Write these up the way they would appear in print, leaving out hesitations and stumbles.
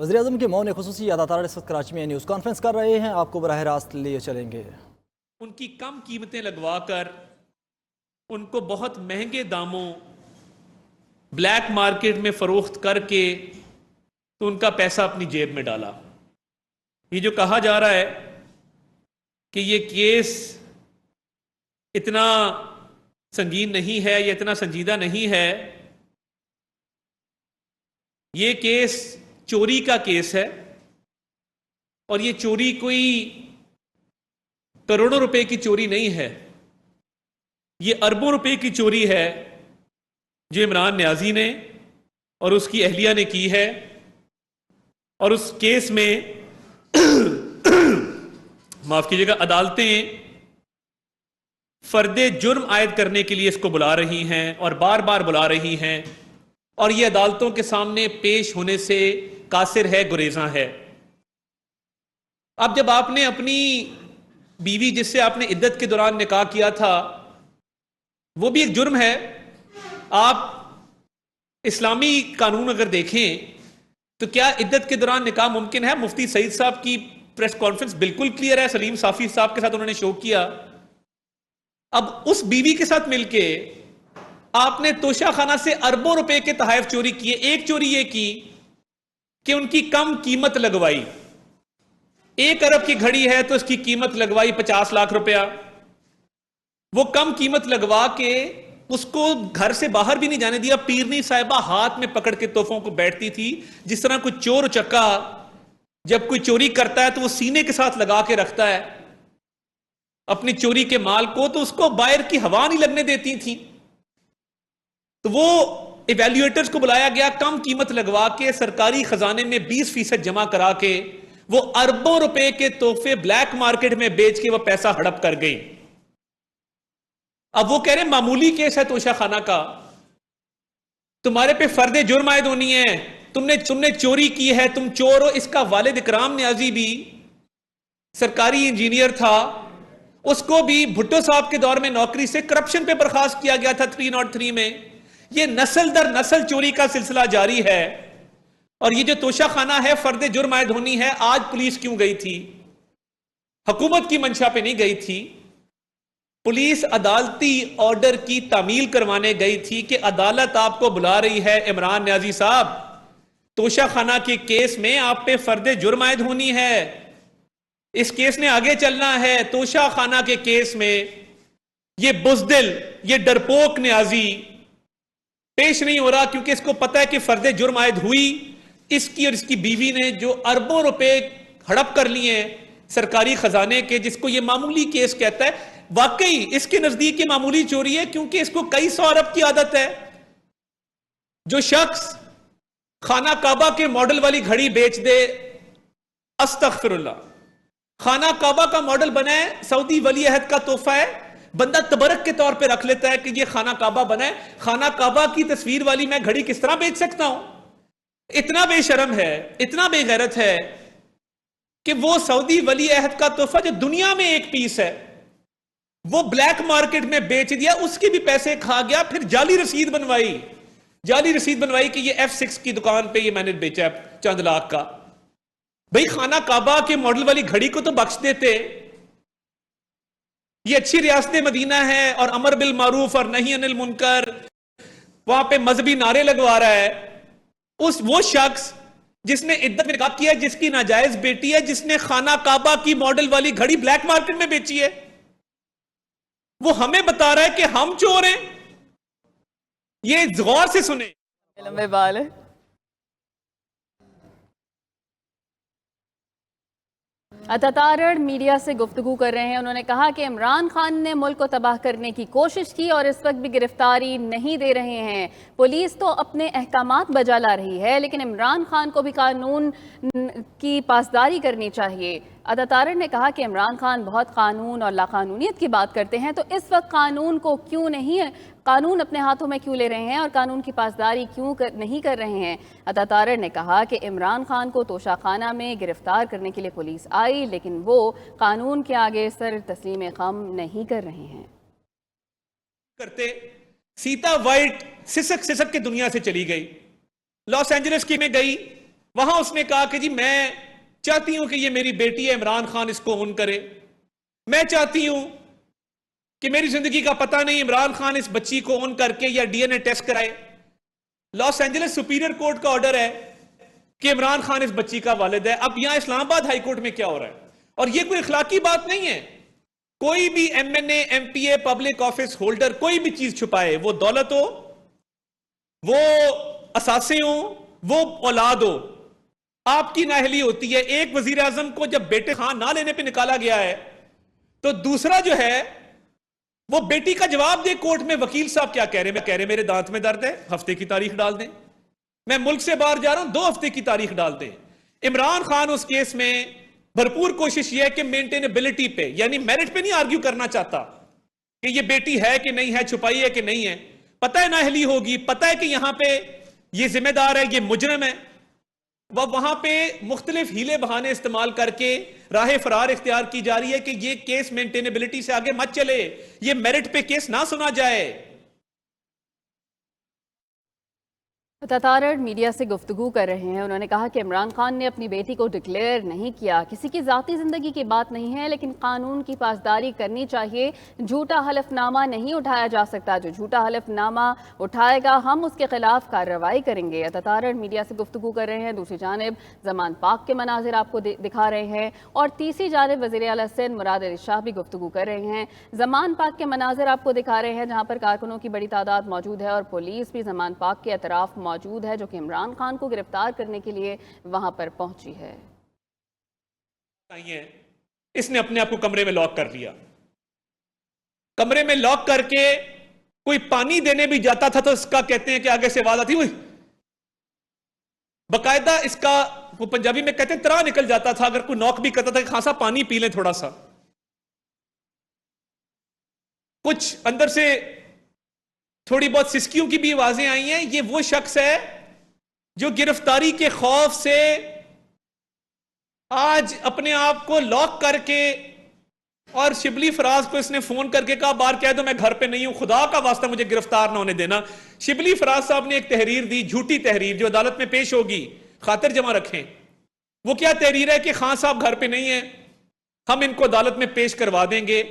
वज़ीर-ए-आज़म के मौन खुसूसी अदातार इस वक्त कराची में न्यूज़ कॉन्फ्रेंस कर रहे हैं, आपको बराह रास्त लिए चलेंगे। उनकी कम कीमतें लगवाकर उनको बहुत महंगे दामों ब्लैक मार्केट में फरोख्त करके तो उनका पैसा अपनी जेब में डाला। ये जो कहा जा रहा है कि ये केस इतना संगीन नहीं है या इतना संजीदा नहीं है, ये केस चोरी का केस है और ये चोरी कोई करोड़ों रुपए की चोरी नहीं है, ये अरबों रुपए की चोरी है जो इमरान न्याजी ने और उसकी अहलिया ने की है। और उस केस में माफ कीजिएगा, अदालतें फर्दे जुर्म आयद करने के लिए इसको बुला रही हैं और बार बार बुला रही हैं और ये अदालतों के सामने पेश होने से कासिर है, गुरेजा है। अब जब आपने अपनी बीवी जिससे आपने इद्दत के दौरान निकाह किया था, वो भी एक जुर्म है। आप इस्लामी कानून अगर देखें तो क्या इद्दत के दौरान निकाह मुमकिन है? मुफ्ती सईद साहब की प्रेस कॉन्फ्रेंस बिल्कुल क्लियर है, सलीम साफी साहब के साथ उन्होंने शो किया। अब उस बीवी के साथ मिलके आपने तोशा खाना से अरबों रुपए के तहफ चोरी किए। एक चोरी ये की कि उनकी कम कीमत लगवाई। 1 अरब की घड़ी है तो उसकी कीमत लगवाई 50 लाख रुपया। वो कम कीमत लगवा के उसको घर से बाहर भी नहीं जाने दिया। पीरनी साहिबा हाथ में पकड़ के तोहफों को बैठती थी। जिस तरह कोई चोर चक्का जब कोई चोरी करता है तो वो सीने के साथ लगा के रखता है अपनी चोरी के माल को, तो उसको बाहर की हवा नहीं लगने देती थी। तो वो इवैल्यूएटर्स को बुलाया गया, कम कीमत लगवा के सरकारी खजाने में 20% जमा करा के वो अरबों रुपए के तोहफे ब्लैक मार्केट में बेच के वो पैसा हड़प कर गई। अब वो कह रहे मामूली केस है तोशा खाना का, तुम्हारे पे फर्दे जुर्म आयद होनी है, तुमने चोरी की है, तुम चोर हो। इसका वालिद इकराम न्याजी भी सरकारी इंजीनियर था, उसको भी भुट्टो साहब के दौर में नौकरी से करप्शन पे बर्खास्त किया गया था 303 में। ये नस्ल दर नस्ल चोरी का सिलसिला जारी है। और ये जो तोशा खाना है फर्दे जुर्म आयद होनी है। आज पुलिस क्यों गई थी? हुकूमत की मंशा पे नहीं गई थी। पुलिस अदालती ऑर्डर की तामील करवाने गई थी कि अदालत आपको बुला रही है इमरान न्याजी साहब, तोशा खाना के केस में आप पे फर्दे जुर्म आयद होनी है, इस केस ने आगे चलना है। तोशा खाना के केस में ये बुजदिल, ये डरपोक न्याजी पेश नहीं हो रहा क्योंकि इसको पता है कि फर्दे जुर्म आयद हुई। इसकी और इसकी बीवी ने जो अरबों रुपए हड़प कर लिए सरकारी खजाने के, जिसको ये मामूली केस कहता है, वाकई इसके नजदीक ये मामूली चोरी है क्योंकि इसको कई 100 अरब की आदत है। जो शख्स खाना काबा के मॉडल वाली घड़ी बेच दे, अस्तगफिरुल्लाह, खाना काबा का मॉडल बना है, सऊदी वली अहद का तोहफा है, बंदा तबरक के तौर पे रख लेता है कि ये खाना काबा बना है। खाना काबा की तस्वीर वाली मैं घड़ी किस तरह बेच सकता हूं? इतना बेशरम है, इतना बेगैरत है कि वो सऊदी वली अहद का तोहफा जो दुनिया में एक पीस है वो ब्लैक मार्केट में बेच दिया, उसके भी पैसे खा गया। फिर जाली रसीद बनवाई कि ये F6 की दुकान पे ये मैंने बेचा है चंद लाख का। भाई खाना काबा के मॉडल वाली घड़ी को तो बख्श देते। ये अच्छी रियासत मदीना है और अमर बिल मारूफ और नहीं अनिल मुनकर, वहां पे मजहबी नारे लगवा रहा है। वो शख्स जिसने इद्दत में निकाह किया, जिसकी नाजायज बेटी है, जिसने खाना काबा की मॉडल वाली घड़ी ब्लैक मार्केट में बेची है, वो हमें बता रहा है कि हम चोर हैं। ये गौर से सुने। लंबे बाल है। अतातारड़ मीडिया से गुफ्तगू कर रहे हैं। उन्होंने कहा कि इमरान खान ने मुल्क को तबाह करने की कोशिश की और इस वक्त भी गिरफ्तारी नहीं दे रहे हैं। पुलिस तो अपने अहकामात बजा ला रही है, लेकिन इमरान खान को भी कानून की पासदारी करनी चाहिए। अतातारड़ ने कहा कि इमरान खान बहुत कानून और लाकानूनियत की बात करते हैं, तो इस वक्त कानून को क्यों नहीं, कानून अपने हाथों में क्यों ले रहे हैं और कानून की पासदारी क्यों नहीं कर रहे हैं। अतातारड़ ने कहा कि इमरान खान को तोशा खाना में गिरफ्तार करने के लिए पुलिस आई, लेकिन वो कानून के आगे सर तस्लीम खम नहीं कर रहे हैं। करते सीता वाइट सिसक सिसक के दुनिया से चली गई, लॉस एंजलिस की में गई, वहां उसने कहा कि जी मैं चाहती हूं कि ये मेरी बेटी है, इमरान खान इसको ओन करे, मैं चाहती हूं कि मेरी जिंदगी का पता नहीं, इमरान खान इस बच्ची को ओन करके या डीएनए टेस्ट कराए। लॉस एंजलिस सुपीरियर कोर्ट का ऑर्डर है कि इमरान खान इस बच्ची का वालिद है। अब यहां इस्लामाबाद हाई कोर्ट में क्या हो रहा है, और यह कोई इखलाकी बात नहीं है। कोई भी MNA, MPa, public office holder कोई भी चीज छुपाए, वो दौलत हो, वो असासे हो, वो औलाद हो, आपकी नाअहली होती है। एक वजीर आजम को जब बेटे खान ना लेने पे निकाला गया है, तो दूसरा जो है वो बेटी का जवाब दे कोर्ट में। वकील साहब क्या कह रहे हैं? मैं कह रहे मेरे दांत में दर्द है, हफ्ते की तारीख डाल दें, मैं मुल्क से बाहर जा रहा हूं, 2 हफ्ते की तारीख डाल दें। इमरान खान उस केस में भरपूर कोशिश यह है कि मेंटेनेबिलिटी पे, यानी मेरिट पे नहीं आर्ग्यू करना चाहता कि ये बेटी है कि नहीं है, छुपाई है कि नहीं है। पता है नाअहली होगी, पता है कि यहां पे ये जिम्मेदार है, ये मुजरिम है, वह वहां पे मुख्तलिफ हीले बहाने इस्तेमाल करके राह फरार इख्तियार की जा रही है कि ये केस मेंटेनेबिलिटी से आगे मत चले, ये मेरिट पे केस ना सुना जाए। ततारड़ मीडिया से गुफ्तगू कर रहे हैं। उन्होंने कहा कि इमरान खान ने अपनी बेटी को डिक्लेयर नहीं किया, किसी की ज़ाती ज़िंदगी की बात नहीं है, लेकिन कानून की पासदारी करनी चाहिए। झूठा हलफनामा नहीं उठाया जा सकता, जो झूठा हलफनामा उठाएगा हम उसके खिलाफ कार्रवाई करेंगे। ततारड़ मीडिया से गुफ्तगू कर रहे हैं। दूसरी जानिब जमान पाक के मनाजिर आपको दिखा रहे हैं, और तीसरी जानिब वज़ीर आला सिंध मुराद अली शाह भी गुफ्तगू कर रहे हैं। जमान पाक के मनाजिर आपको दिखा रहे हैं, जहाँ पर कारकुनों की बड़ी तादाद मौजूद है और पुलिस भी जमान पाक के अतराफ मौजूद है, जो कि इमरान खान को गिरफ्तार करने के लिए वहां पर पहुंची है। इसने अपने आप को कमरे में लॉक कर लिया, कमरे में लॉक करके कोई पानी देने भी जाता था तो इसका कहते हैं कि आगे से आवाज आती हुई, बकायदा इसका वो पंजाबी में कहते हैं तरा निकल जाता था अगर कोई नॉक भी करता था कि खासा पानी पी लें थोड़ा सा। कुछ अंदर से थोड़ी बहुत सिसकियों की भी आवाजें आई हैं। ये वो शख्स है जो गिरफ्तारी के खौफ से आज अपने आप को लॉक करके, और शिबली फराज को इसने फोन करके कहा बाहर कह दो मैं घर पे नहीं हूं, खुदा का वास्ता मुझे गिरफ्तार ना होने देना। शिबली फराज साहब ने एक तहरीर दी, झूठी तहरीर, जो अदालत में पेश होगी, खातिर जमा रखें। वो क्या तहरीर है कि खान साहब घर पे नहीं है, हम इनको अदालत में पेश करवा देंगे।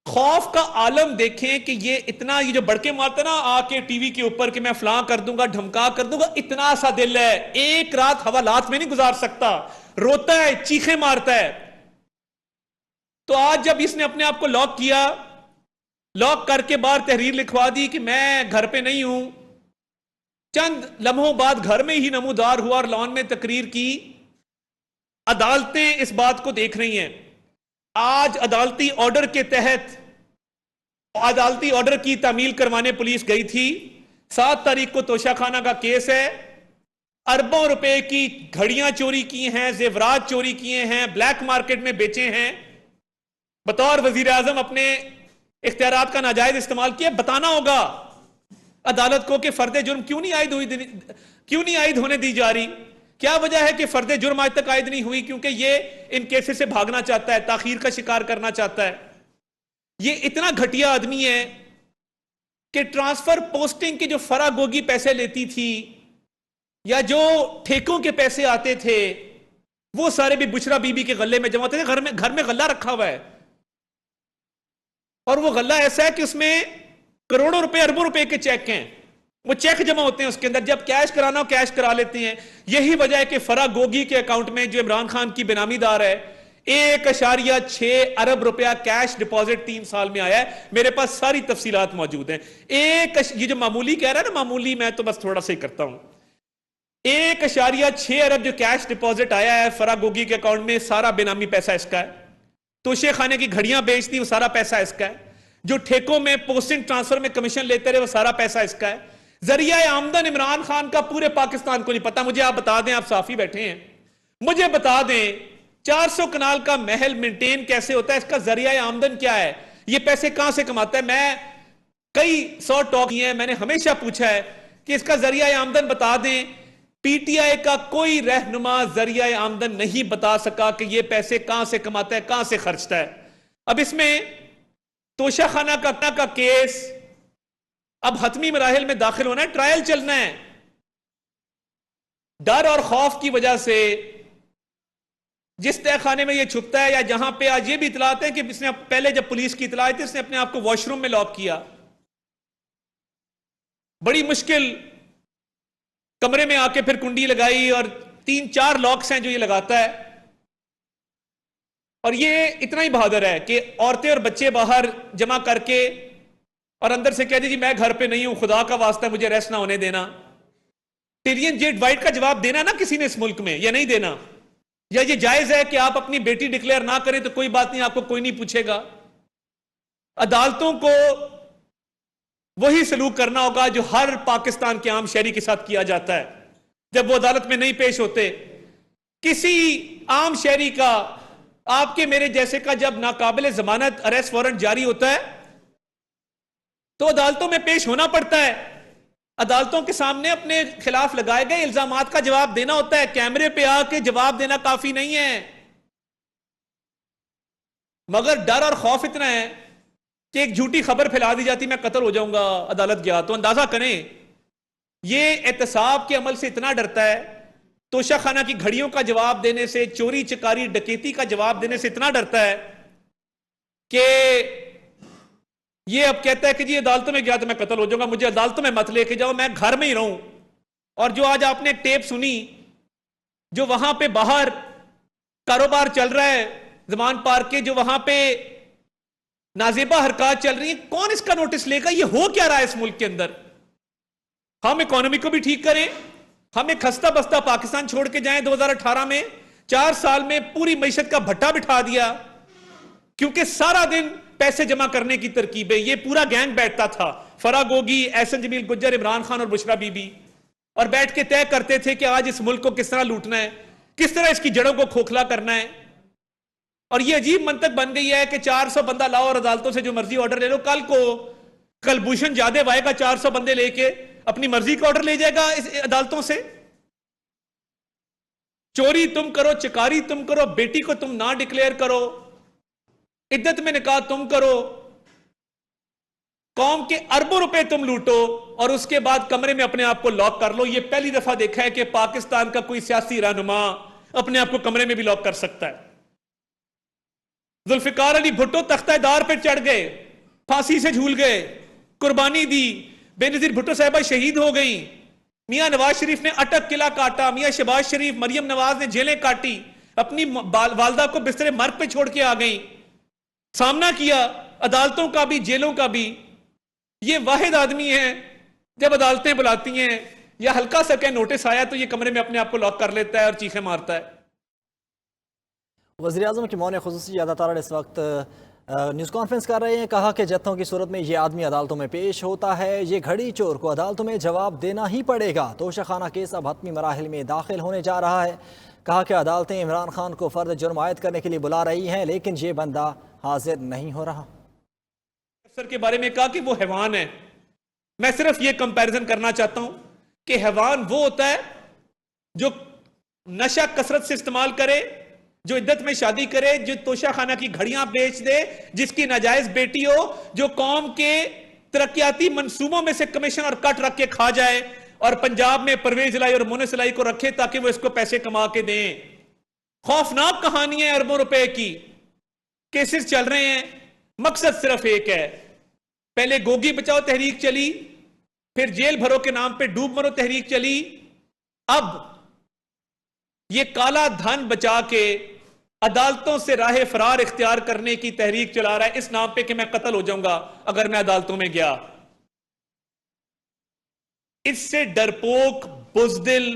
खौफ का आलम देखें कि ये इतना, ये जो बड़के मारते ना आके टीवी के ऊपर कि मैं फलां कर दूंगा, धमका कर दूंगा, इतना सा दिल है, एक रात हवालात में नहीं गुजार सकता, रोता है, चीखें मारता है। तो आज जब इसने अपने आप को लॉक किया, लॉक करके बाहर तहरीर लिखवा दी कि मैं घर पे नहीं हूं, चंद लम्हों बाद घर में ही नमूदार हुआ और लॉन में तकरीर की। अदालतें इस बात को देख रही हैं। आज अदालती ऑर्डर के तहत अदालती ऑर्डर की तामील करवाने पुलिस गई थी। 7 तारीख को तोशाखाना का केस है। अरबों रुपए की घड़ियां चोरी की हैं, जेवरात चोरी किए हैं, ब्लैक मार्केट में बेचे हैं। बतौर वजीर आजम अपने इख्तियारात का नाजायज इस्तेमाल किया। बताना होगा अदालत को कि फर्द जुर्म क्यों नहीं आयद होने दी जा रही। क्या वजह है कि फर्द जुर्म आज तक आयद नहीं हुई? क्योंकि ये इन केसेस से भागना चाहता है, ताखीर का शिकार करना चाहता है। ये इतना घटिया आदमी है कि ट्रांसफर पोस्टिंग के जो फरागोगी पैसे लेती थी या जो ठेकों के पैसे आते थे, वो सारे भी बुशरा बीबी के गले में जमा होते थे। घर में गल्ला रखा हुआ है, और वो गल्ला ऐसा है कि उसमें करोड़ों रुपए, अरबों रुपए के चेक हैं। वो चेक जमा होते हैं उसके अंदर, जब कैश कराना हो कैश करा लेते हैं। यही वजह है कि फरागोगी के अकाउंट में, जो इमरान खान की बेनामीदार है, 1.6 अरब रुपया कैश डिपॉजिट 3 साल में आया है। मेरे पास सारी तफसीलात मौजूद हैं। ये जो मामूली कह रहा है ना, मामूली, मैं तो बस थोड़ा सा ही करता हूं। 1.6 अरब जो कैश डिपॉजिट आया है फरागोगी के अकाउंट में, सारा बेनामी पैसा इसका है। तोशे खाने की घड़ियां बेचती, वो सारा पैसा इसका है। जो ठेकों में पोस्टिंग ट्रांसफर में कमीशन लेते रहे, वो सारा पैसा इसका है। जरिया आमदन इमरान खान का पूरे पाकिस्तान को नहीं पता। मुझे आप बता दें, आप साफी बैठे हैं, मुझे बता दें 400 कनाल का महल मेंटेन कैसे होता है, इसका जरिया आमदन क्या है, ये पैसे कहां से कमाता है। मैं कई 100 टॉक किए हैं, मैंने हमेशा पूछा है कि इसका जरिया आमदन बता दें। पीटीआई का कोई रहनुमा जरिया आमदन नहीं बता सका कि ये पैसे कहां से कमाता है, कहां से खर्चता है। अब इसमें तोशाखाना का केस अब हतमी मराहिल में दाखिल होना है, ट्रायल चलना है। डर और खौफ की वजह से जिस तहखाने में ये छुपता है, या जहां पे आज ये भी इतलात है कि इसने पहले जब पुलिस की इतला आई थी इसने अपने आप को वॉशरूम में लॉक किया, बड़ी मुश्किल कमरे में आके फिर कुंडी लगाई, और 3-4 लॉक्स हैं जो ये लगाता है। और ये इतना ही बहादुर है कि औरतें और बच्चे बाहर जमा करके और अंदर से कह दीजिए मैं घर पे नहीं हूं, खुदा का वास्ता मुझे रेस्ट ना होने देना। टिलियन जेट वाइट का जवाब देना ना किसी ने इस मुल्क में, या नहीं देना, या ये जायज है कि आप अपनी बेटी डिक्लेयर ना करें तो कोई बात नहीं, आपको कोई नहीं पूछेगा। अदालतों को वही सलूक करना होगा जो हर पाकिस्तान के आम शहरी के साथ किया जाता है जब वो अदालत में नहीं पेश होते। किसी आम शहरी का, आपके मेरे जैसे का, जब नाकाबिल जमानत अरेस्ट वारंट जारी होता है तो अदालतों में पेश होना पड़ता है, अदालतों के सामने अपने खिलाफ लगाए गए इल्जामात का जवाब देना होता है। कैमरे पे आके जवाब देना काफी नहीं है। मगर डर और खौफ इतना है कि एक झूठी खबर फैला दी जाती, मैं कत्ल हो जाऊंगा अदालत गया, तो अंदाजा करें ये एहतसाब के अमल से इतना डरता है, तोशाखाना की घड़ियों का जवाब देने से, चोरी चकारी डकैती का जवाब देने से इतना डरता है कि ये अब कहता है कि जी अदालतों में गया तो मैं कत्ल हो जाऊंगा, मुझे अदालतों में मत लेके जाओ, मैं घर में ही रहूं। और जो आज आपने एक टेप सुनी जो वहां पे बाहर कारोबार चल रहा है जमान पार्क के, जो वहां पे नाजेबा हरकत चल रही है, कौन इसका नोटिस लेगा? ये हो क्या रहा है इस मुल्क के अंदर? हम इकोनॉमी को भी ठीक करें, हम एक खस्ता बस्ता पाकिस्तान छोड़ के जाएं। 2018 में 4 साल में पूरी मईशत का भट्टा बिठा दिया, क्योंकि सारा दिन पैसे जमा करने की तरकीबें, ये पूरा गैंग बैठता था, फरा गोगी, एहसन जमील गुज्जर, इमरान खान और बुशरा बीबी, और बैठ के तय करते थे कि आज इस मुल्क को किस तरह लूटना है, किस तरह इसकी जड़ों को खोखला करना है। और ये अजीब मंतक बन गई है कि 400 बंदा लाओ और अदालतों से जो मर्जी ऑर्डर ले लो। कल को कलभूषण जादेव आएगा 400 बंदे लेके, अपनी मर्जी का ऑर्डर ले जाएगा इस अदालतों से। चोरी तुम करो, चिकारी तुम करो, बेटी को तुम ना डिक्लेयर करो, इद्दत में निकाह तुम करो, कौम के अरबों रुपए तुम लूटो, और उसके बाद कमरे में अपने आप को लॉक कर लो। यह पहली दफा देखा है कि पाकिस्तान का कोई सियासी रहनुमा अपने आप को कमरे में भी लॉक कर सकता है। जुल्फिकार अली भुट्टो तख्तादार पे चढ़ गए, फांसी से झूल गए, कुर्बानी दी, बेनजीर भुट्टो साहिबा शहीद हो गई, मियां नवाज शरीफ ने अटक किला काटा, मियां शहबाज शरीफ, मरियम नवाज ने जेलें काटी, अपनी वालदा को बिस्तरे मर्ग पे छोड़ के आ गई, सामना किया अदालतों का भी जेलों का भी। ये वाहिद आदमी है जब अदालतें बुलाती हैं या हल्का सा क्या नोटिस आया तो ये कमरे में अपने आप को लॉक कर लेता है और चीखें मारता है। वज़ीर आज़म की मौन खुसूसी ज़्यादातर इस वक्त न्यूज़ कॉन्फ्रेंस कर रहे हैं। कहा कि जत्थों की सूरत में ये आदमी अदालतों में पेश होता है, ये घड़ी चोर को अदालतों में जवाब देना ही पड़ेगा। तोशाखाना केस अब हतमी मराहिल में दाखिल होने जा रहा है। कहा कि अदालतें इमरान खान को फर्द जुर्म आयद करने के लिए बुला रही हैं, लेकिन ये बंदा हाजिर नहीं हो रहा। अफसर के बारे में कहा कि वो हैवान है। मैं सिर्फ ये कंपैरिजन करना चाहता हूं कि हैवान वो होता है जो नशा कसरत से इस्तेमाल करे, जो इद्दत में शादी करे, जो तोशाखाना की घड़ियां बेच दे, जिसकी नाजायज बेटी हो, जो कौम के तरक्याती मंसूबों में से कमीशन और कट रख के खा जाए और पंजाब में परवेज लाई और मोनिस लाई को रखे ताकि वो इसको पैसे कमा के दें। खौफनाक कहानी है, अरबों रुपए की केसेस चल रहे हैं। मकसद सिर्फ एक है, पहले गोगी बचाओ तहरीक चली, फिर जेल भरो के नाम पे डूब मरो तहरीक चली, अब ये काला धन बचा के अदालतों से राह फरार इख्तियार करने की तहरीक चला रहा है इस नाम पे कि मैं कत्ल हो जाऊंगा अगर मैं अदालतों में गया। इससे डरपोक बुज़दिल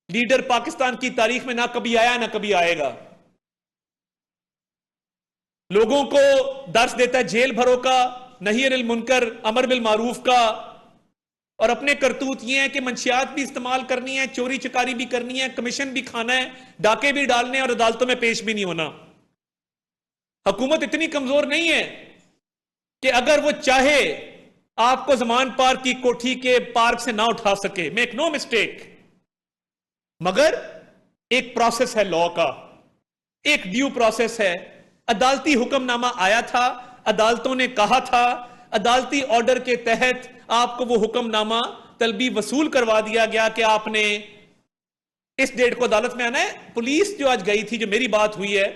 लीडर पाकिस्तान की तारीख में ना कभी आया ना कभी आएगा। लोगों को दर्स देता है जेल भरो का, नही अनिल मुनकर, अमर बिल मारूफ का, और अपने करतूत ये हैं कि मंशियात भी इस्तेमाल करनी है, चोरी चकारी भी करनी है, कमीशन भी खाना है, डाके भी डालने और अदालतों में पेश भी नहीं होना। हुकूमत इतनी कमजोर नहीं है कि अगर वो चाहे आपको जमान पार्क की कोठी के पार्क से ना उठा सके, मेक नो मिस्टेक, मगर एक प्रोसेस है लॉ का, एक ड्यू प्रोसेस है। अदालती हुक्मनामा आया था, अदालतों ने कहा था, अदालती ऑर्डर के तहत आपको वो हुक्मनामा तलबी वसूल करवा दिया गया कि आपने इस डेट को अदालत में आना है। पुलिस जो आज गई थी, जो मेरी बात हुई है,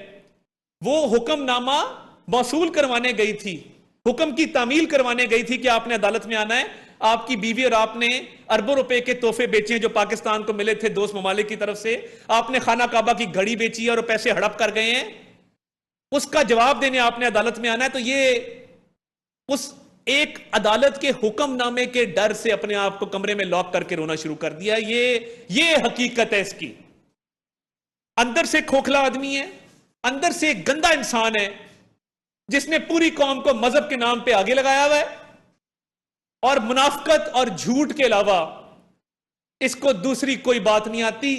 वो हुक्मनामा मौसूल करवाने गई थी, हुक्म की तामील करवाने गई थी कि आपने अदालत में आना है। आपकी बीवी और आपने अरबों रुपए के तोहफे बेचे हैं जो पाकिस्तान को मिले थे दोस्त ममालिक की तरफ से। आपने खाना काबा की घड़ी बेची है और पैसे हड़प कर गए हैं, उसका जवाब देने आपने अदालत में आना है। तो ये उस एक अदालत के हुक्मनामे के डर से अपने आप को कमरे में लॉक करके रोना शुरू कर दिया। ये हकीकत है इसकी। अंदर से खोखला आदमी है, अंदर से एक गंदा इंसान है जिसने पूरी कौम को मजहब के नाम पे आगे लगाया हुआ है, और मुनाफकत और झूठ के अलावा इसको दूसरी कोई बात नहीं आती।